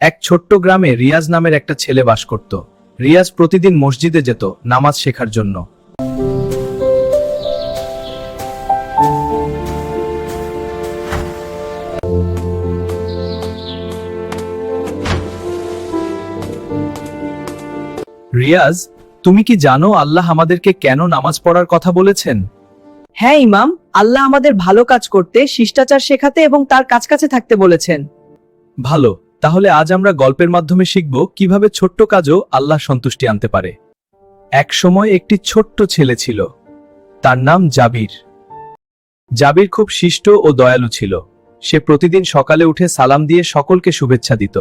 এক ছোট্ট গ্রামে রিয়াজ নামের একটা ছেলে বাস করত। রিয়াজ প্রতিদিন মসজিদে যেত নামাজ শেখার জন্য। রিয়াজ, তুমি কি জানো আল্লাহ আমাদেরকে কেন নামাজ পড়ার কথা বলেছেন? হ্যাঁ ইমাম, আল্লাহ আমাদের ভালো কাজ করতে, শিষ্টাচার শেখাতে এবং তার কাছে থাকতে বলেছেন। ভালো, তাহলে আজ আমরা গল্পের মাধ্যমে শিখব কিভাবে ছোট্ট কাজও আল্লাহ সন্তুষ্টি আনতে পারে। এক সময় একটি ছোট্ট ছেলে ছিল, তার নাম জাবির। জাবির খুব শিষ্ট ও দয়ালু ছিল। সে প্রতিদিন সকালে উঠে সালাম দিয়ে সকলকে শুভেচ্ছা দিত।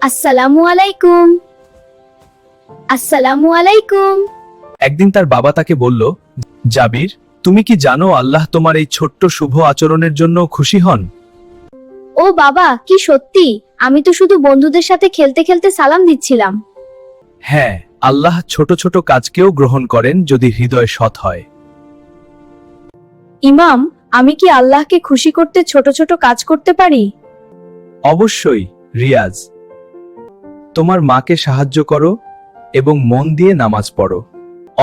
আসসালামু আলাইকুম। আসসালামু আলাইকুম। একদিন তার বাবা তাকে বলল, জাবির, তুমি কি জানো আল্লাহ তোমার এই ছোট্ট শুভ আচরণের জন্য খুশি হন? ও বাবা, কি সত্যি? আমি তো শুধু বন্ধুদের সাথে খেলতে খেলতে সালাম দিচ্ছিলাম। হ্যাঁ, আল্লাহ ছোট ছোট কাজকেও গ্রহণ করেন যদি হৃদয় সৎ হয়। ইমাম, আমি কি আল্লাহকে খুশি করতে ছোট ছোট কাজ করতে পারি? অবশ্যই রিয়াজ। তোমার মাকে সাহায্য করো এবং মন দিয়ে নামাজ পড়ো,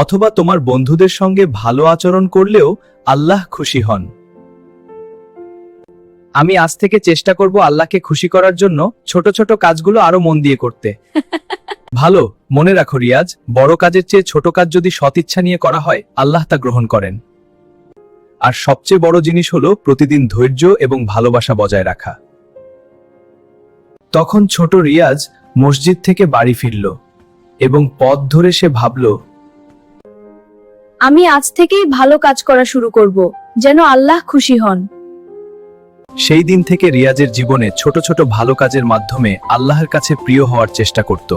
অথবা তোমার বন্ধুদের সঙ্গে ভালো আচরণ করলেও আল্লাহ খুশি হন। আমি আজ থেকে চেষ্টা করব আল্লাহকে খুশি করার জন্য ছোট ছোট কাজগুলো আরো মন দিয়ে করতে। ভালো, মনে রাখো রিয়াজ, বড় কাজের চেয়ে ছোট কাজ যদি সৎ ইচ্ছা নিয়ে করা হয় আল্লাহ তা গ্রহণ করেন। আর সবচেয়ে বড় জিনিস হলো প্রতিদিন ধৈর্য এবং ভালোবাসা বজায় রাখা। তখন ছোট রিয়াজ মসজিদ থেকে বাড়ি ফিরল এবং পথ ধরে সে ভাবল, আমি আজ থেকেই ভালো কাজ করা শুরু করব, যেন আল্লাহ খুশি হন। সেই দিন থেকে রিয়াজের জীবনে ছোট ছোট ভালো কাজের মাধ্যমে আল্লাহর কাছে প্রিয় হওয়ার চেষ্টা করত।